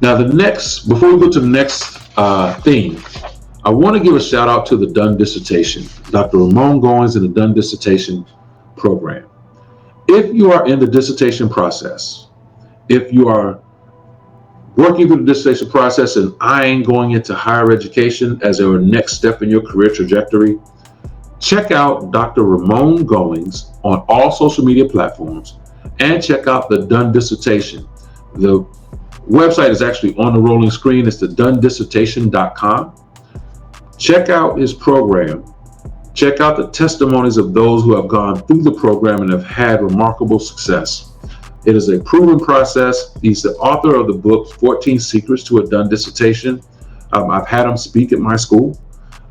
Now, before we go to the next theme, I want to give a shout out to the Done Dissertation, Dr. Ramon Goins and the Done Dissertation program. If you are in the dissertation process, if you are working through the dissertation process and eyeing going into higher education as your next step in your career trajectory, check out Dr. Ramon Goins on all social media platforms and check out the Done Dissertation. The website is actually on the rolling screen. It's the donedissertation.com. Check out his program. Check out the testimonies of those who have gone through the program and have had remarkable success. It is a proven process. He's the author of the book, 14 Secrets to a Done Dissertation. I've had him speak at my school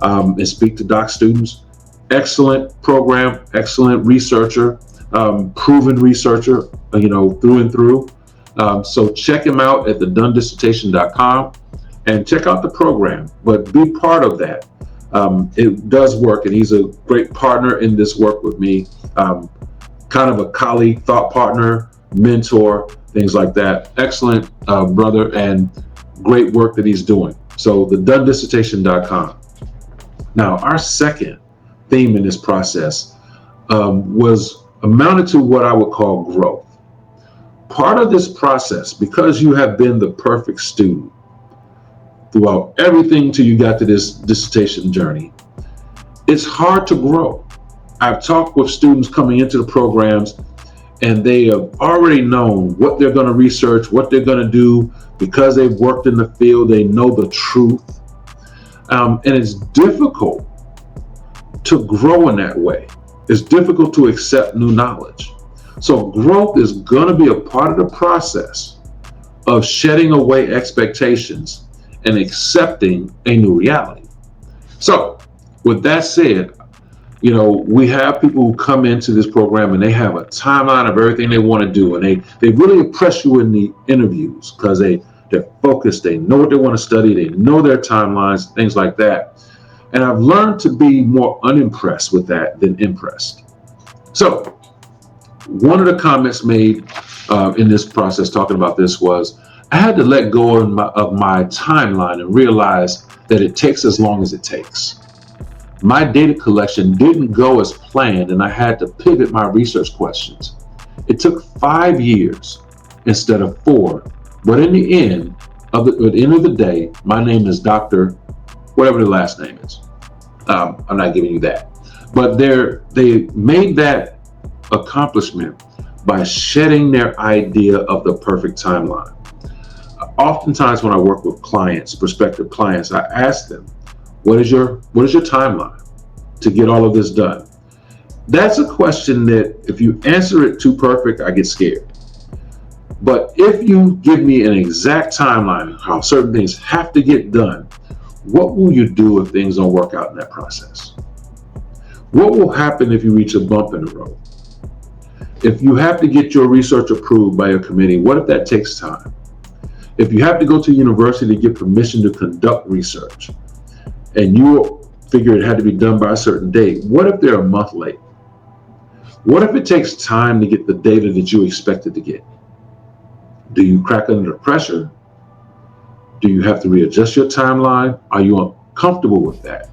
and speak to doc students. Excellent program, excellent researcher, proven researcher, through and through. So check him out at the donedissertation.com and check out the program, but be part of that. It does work, and he's a great partner in this work with me, kind of a colleague, thought partner, mentor, things like that. Excellent brother, and great work that he's doing. So the donedissertation.com. Now, our second theme in this process was amounted to what I would call growth. Part of this process, because you have been the perfect student throughout everything till you got to this dissertation journey, it's hard to grow. I've talked with students coming into the programs, and they have already known what they're going to research, what they're going to do, because they've worked in the field. They know the truth, and it's difficult to grow in that way. It's difficult to accept new knowledge. So growth is going to be a part of the process of shedding away expectations and accepting a new reality. So with that said, we have people who come into this program and they have a timeline of everything they want to do, and they really impress you in the interviews because they're focused, they know what they want to study, they know their timelines, things like that. And I've learned to be more unimpressed with that than impressed. So one of the comments made in this process talking about this was, I had to let go of my timeline and realize that it takes as long as it takes. My data collection didn't go as planned, and I had to pivot my research questions. It took 5 years instead of 4, but in the end of the day, my name is Dr. whatever the last name is. I'm not giving you that, but they made that accomplishment by shedding their idea of the perfect timeline. Oftentimes when I work with clients, prospective clients, I ask them, what is your timeline to get all of this done? That's a question that if you answer it too perfect, I get scared. But if you give me an exact timeline, how certain things have to get done, what will you do if things don't work out in that process? What will happen if you reach a bump in the road? If you have to get your research approved by a committee, what if that takes time? If you have to go to university to get permission to conduct research and you figure it had to be done by a certain date, what if they're a month late? What if it takes time to get the data that you expected to get? Do you crack under the pressure? Do you have to readjust your timeline? Are you uncomfortable with that?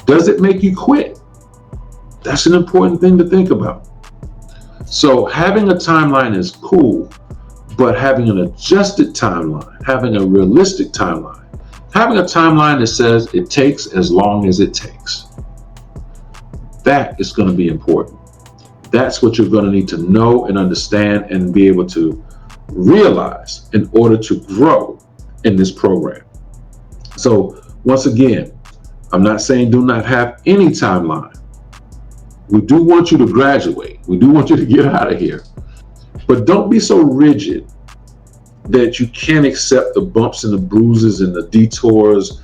Does it make you quit? That's an important thing to think about. So having a timeline is cool, but having an adjusted timeline, having a realistic timeline, having a timeline that says it takes as long as it takes, that is going to be important. That's what you're going to need to know and understand and be able to realize in order to grow in this program. So once again, I'm not saying do not have any timeline. We do want you to graduate. We do want you to get out of here. But don't be so rigid that you can't accept the bumps and the bruises and the detours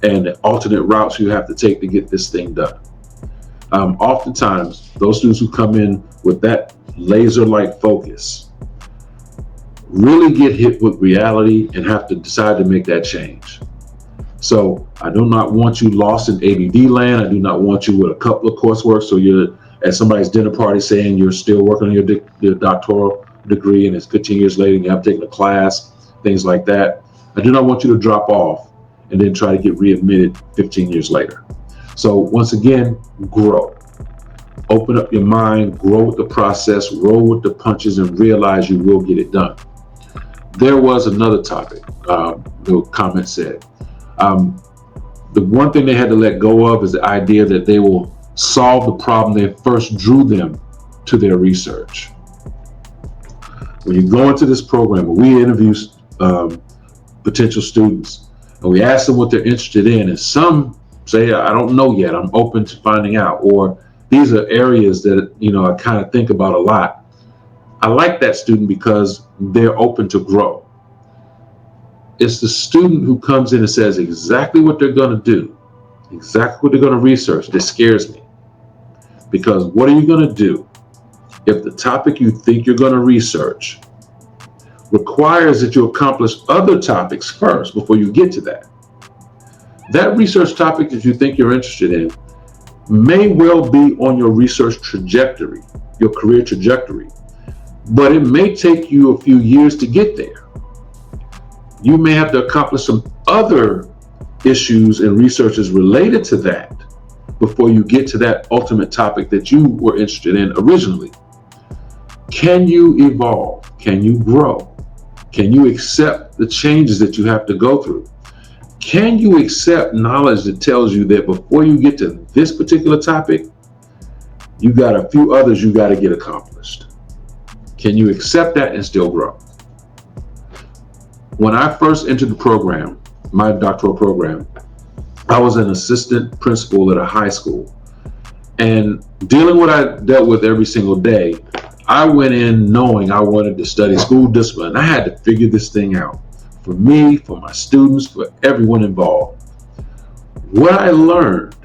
and the alternate routes you have to take to get this thing done. Oftentimes, those students who come in with that laser-like focus really get hit with reality and have to decide to make that change. So I do not want you lost in ABD land. I do not want you with a couple of coursework so you're at somebody's dinner party saying you're still working on your doctoral degree and it's 15 years later and you have taken a class, things like that. I do not want you to drop off and then try to get readmitted 15 years later. So once again, grow. Open up your mind, grow with the process, roll with the punches, and realize you will get it done. There was another topic, the comment said. The one thing they had to let go of is the idea that they will solve the problem that first drew them to their research. When you go into this program, we interview potential students and we ask them what they're interested in, and some say, I don't know yet, I'm open to finding out, or these are areas that I kind of think about a lot. I like that student because they're open to grow. It's the student who comes in and says exactly what they're going to do, exactly what they're going to research, that scares me. Because what are you going to do if the topic you think you're going to research requires that you accomplish other topics first before you get to that? That research topic that you think you're interested in may well be on your research trajectory, your career trajectory, but it may take you a few years to get there. You may have to accomplish some other issues and researches related to that before you get to that ultimate topic that you were interested in originally. Can you evolve? Can you grow? Can you accept the changes that you have to go through? Can you accept knowledge that tells you that before you get to this particular topic, you got a few others you got to get accomplished? Can you accept that and still grow? When I first entered the program, my doctoral program, I was an assistant principal at a high school. And dealing with what I dealt with every single day, I went in knowing I wanted to study school discipline. I had to figure this thing out for me, for my students, for everyone involved. What I learned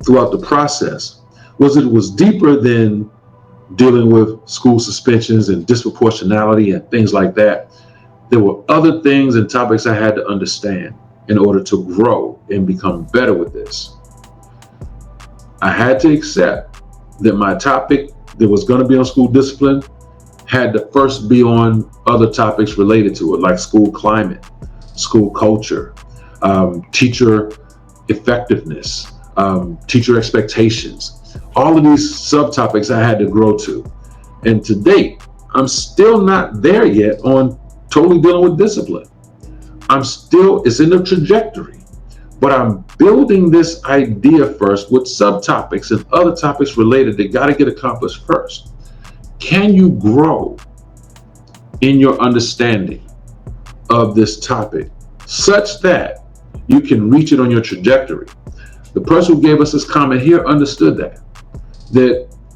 throughout the process was it was deeper than dealing with school suspensions and disproportionality and things like that. There were other things and topics I had to understand in order to grow and become better with this. I had to accept that my topic that was going to be on school discipline had to first be on other topics related to it, like school climate, school culture, teacher effectiveness, teacher expectations. All of these subtopics I had to grow to. And to date, I'm still not there yet on totally dealing with discipline. It's in the trajectory, but I'm building this idea first with subtopics and other topics related that got to get accomplished first. Can you grow in your understanding of this topic such that you can reach it on your trajectory? The person who gave us this comment here understood that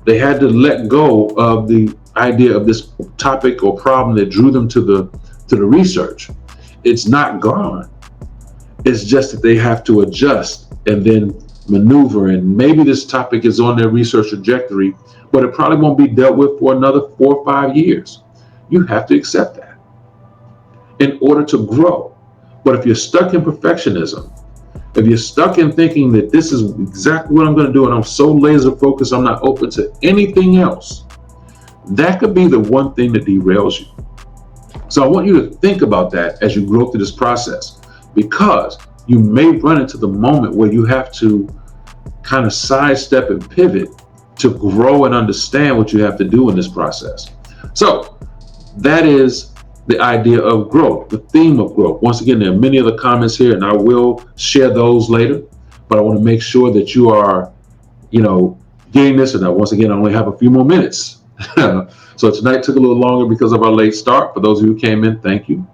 they had to let go of the idea of this topic or problem that drew them to the research. It's not gone. It's just that they have to adjust and then maneuver, and maybe this topic is on their research trajectory, but it probably won't be dealt with for another 4 or 5 years. You have to accept that in order to grow. But if you're stuck in perfectionism, if you're stuck in thinking that this is exactly what I'm going to do and I'm so laser focused, I'm not open to anything else, that could be the one thing that derails you. So I want you to think about that as you grow through this process, because you may run into the moment where you have to kind of sidestep and pivot to grow and understand what you have to do in this process. So that is the idea of growth, the theme of growth. Once again, there are many other comments here, and I will share those later, but I want to make sure that you are, getting this. And once again, I only have a few more minutes. So tonight took a little longer because of our late start. For those of you who came in, thank you.